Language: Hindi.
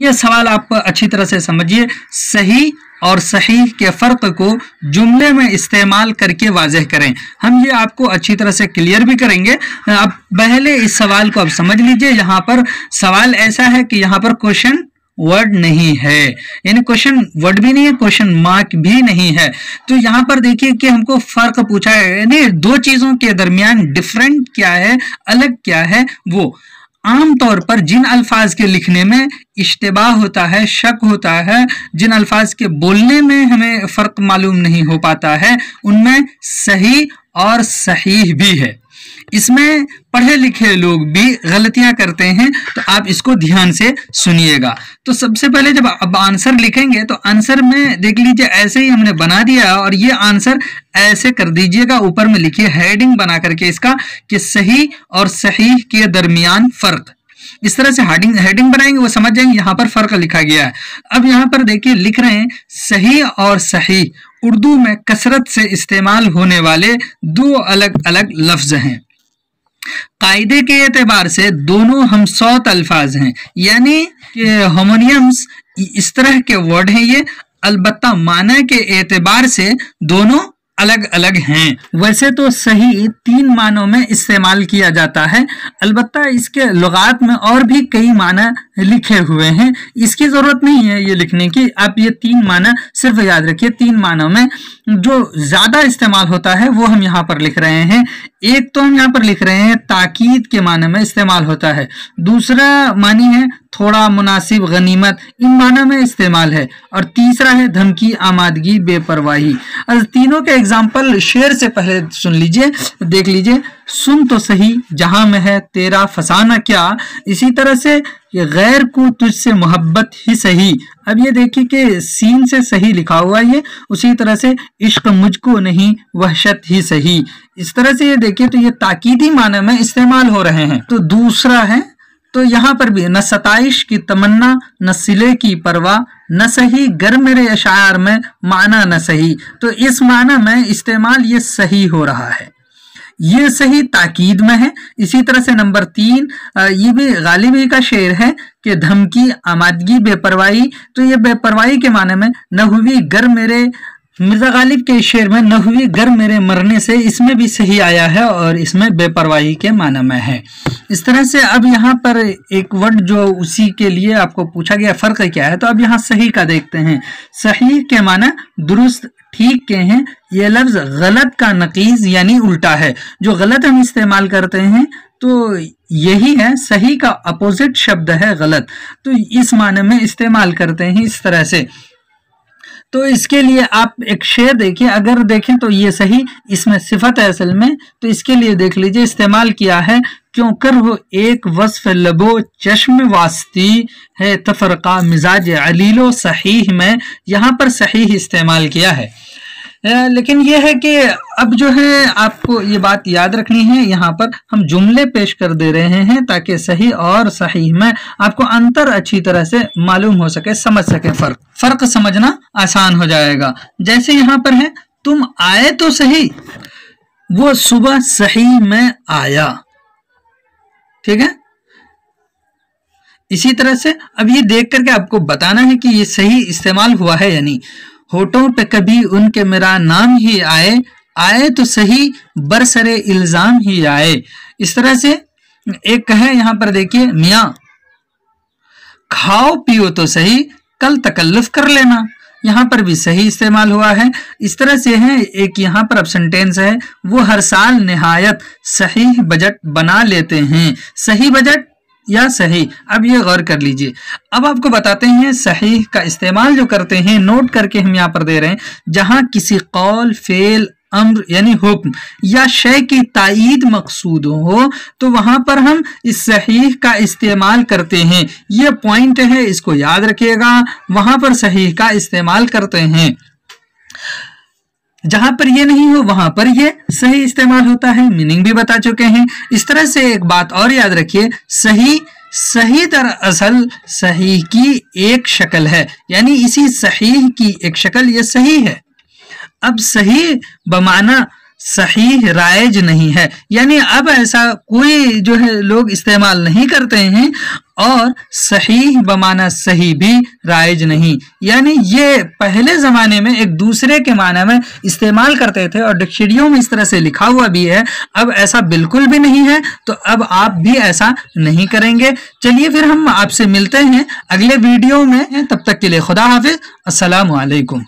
ये सवाल आप अच्छी तरह से समझिए। सही और सही के फर्क को जुमले में इस्तेमाल करके वाज़ेह करें। हम ये आपको अच्छी तरह से क्लियर भी करेंगे। अब पहले इस सवाल को आप समझ लीजिए। यहाँ पर सवाल ऐसा है कि यहाँ पर क्वेश्चन वर्ड नहीं है, यानी क्वेश्चन वर्ड भी नहीं है, क्वेश्चन मार्क भी नहीं है। तो यहाँ पर देखिए कि हमको फर्क पूछा है, यानी दो चीजों के दरमियान डिफरेंट क्या है, अलग क्या है। वो आमतौर पर जिन अल्फाज के लिखने में इश्तिबाह होता है, शक होता है, जिन अल्फाज के बोलने में हमें फर्क मालूम नहीं हो पाता है, उनमें सही और सहीह भी है। इसमें पढ़े लिखे लोग भी गलतियां करते हैं, तो आप इसको ध्यान से सुनिएगा। तो सबसे पहले जब अब आंसर लिखेंगे तो आंसर में देख लीजिए, ऐसे ही हमने बना दिया और ये आंसर ऐसे कर दीजिएगा। ऊपर में लिखिए हेडिंग बना करके इसका कि सही और सही के दरमियान फर्क। इस तरह से हेडिंग बनाएंगे, वो समझ जाएंगे यहाँ पर फर्क लिखा गया है। अब यहाँ पर देखिए लिख रहे हैं सही और सही उर्दू में कसरत से इस्तेमाल होने वाले दो अलग अलग लफ्ज हैं। कायदे के एतबार से दोनों हमसौत अल्फाज हैं, यानी कि होमोनियम्स इस तरह के वर्ड हैं ये, अलबत्ता माना के एतबार से दोनों अलग अलग हैं। वैसे तो सही 3 मानों में इस्तेमाल किया जाता है, अलबत्ता इसके लुगात में और भी कई माना लिखे हुए हैं। इसकी जरूरत नहीं है ये लिखने की, आप ये 3 माना सिर्फ याद रखिए। 3 मानों में जो ज्यादा इस्तेमाल होता है वो हम यहाँ पर लिख रहे हैं। एक तो हम यहाँ पर लिख रहे हैं ताकीद के माने में इस्तेमाल होता है, दूसरा मानी है थोड़ा मुनासिब गनीमत, इन माना में इस्तेमाल है, और तीसरा है धमकी आमादगी बेपरवाही। और तीनों के एग्जाम्पल शेर से पहले सुन लीजिए, देख लीजिए। सुन तो सही जहां में है तेरा फसाना क्या, इसी तरह से ये गैर को तुझसे मोहब्बत ही सही। अब ये देखिए कि सीन से सही लिखा हुआ है, उसी तरह से इश्क मुझको नहीं वहशत ही सही। इस तरह से ये देखिए तो ये ताकीदी माने में इस्तेमाल हो रहे हैं। तो दूसरा है, तो यहाँ पर भी न सताइश की तमन्ना न सिले की परवाह न सही गर मेरे अशार में माना न सही। तो इस माना में इस्तेमाल ये सही हो रहा है, ये सही ताकीद में है। इसी तरह से नंबर 3 ये भी गालिबी का शेर है कि धमकी आमादगी बेपरवाही। तो ये बेपरवाही के माने में न हुई गर मेरे, मिर्जा गालिब के शेर में न हुई गर मेरे मरने से, इसमें भी सही आया है और इसमें बेपरवाही के माने में है। इस तरह से अब यहाँ पर एक वर्ड जो उसी के लिए आपको पूछा गया फर्क क्या है, तो अब यहाँ सही का देखते हैं। सही के माने दुरुस्त ठीक के हैं। ये लफ्ज गलत का नकीज यानी उल्टा है। जो गलत हम इस्तेमाल करते हैं तो यही है, सही का अपोजिट शब्द है गलत, तो इस माने में इस्तेमाल करते हैं इस तरह से। तो इसके लिए आप एक शेर देखिए, अगर देखें तो ये सही, इसमें सिफत है असल में, तो इसके लिए देख लीजिए इस्तेमाल किया है क्यों कर वो एक वस्फ लबो चश्म वास्ती है तफरका मिजाज अलीलो सहीह में, यहाँ पर सही इस्तेमाल किया है। लेकिन यह है कि अब जो है आपको ये बात याद रखनी है, यहाँ पर हम जुमले पेश कर दे रहे हैं ताकि सही और सही में आपको अंतर अच्छी तरह से मालूम हो सके, समझ सके, फर्क समझना आसान हो जाएगा। जैसे यहाँ पर है तुम आए तो सही, वो सुबह सही में आया, ठीक है। इसी तरह से अब ये देख करके आपको बताना है कि ये सही इस्तेमाल हुआ है या नहीं। होठों पे कभी उनके मेरा नाम ही आए, आए तो सही बरसरे इल्जाम ही आए। इस तरह से एक है यहाँ पर देखिए मियाँ खाओ पियो तो सही कल तकल्लुफ कर लेना, यहाँ पर भी सही इस्तेमाल हुआ है। इस तरह से है एक यहाँ पर अब सेंटेंस है, वो हर साल निहायत सही बजट बना लेते हैं। सही बजट या सही, अब ये गौर कर लीजिए। अब आपको बताते हैं सही का इस्तेमाल जो करते हैं, नोट करके हम यहाँ पर दे रहे हैं, जहां किसी कौल फेल अम्र यानी हुक्म या शय की ताईद मकसूद हो तो वहां पर हम इस सही का इस्तेमाल करते हैं। ये पॉइंट है, इसको याद रखिएगा, वहां पर सही का इस्तेमाल करते हैं। जहां पर ये नहीं हो वहां पर ये सही इस्तेमाल होता है, मीनिंग भी बता चुके हैं। इस तरह से एक बात और याद रखिए, सही दरअसल सही की एक शक्ल है, यानी इसी सही की एक शक्ल ये सही है। अब सही बमाना सही राइज नहीं है, यानी अब ऐसा कोई जो है लोग इस्तेमाल नहीं करते हैं, और सही बमाना सही भी राइज नहीं, यानी ये पहले ज़माने में एक दूसरे के माने में इस्तेमाल करते थे और डिक्शनरियों में इस तरह से लिखा हुआ भी है। अब ऐसा बिल्कुल भी नहीं है, तो अब आप भी ऐसा नहीं करेंगे। चलिए फिर हम आपसे मिलते हैं अगले वीडियो में, तब तक के लिए खुदा हाफिज, अस्सलामु अलैकुम।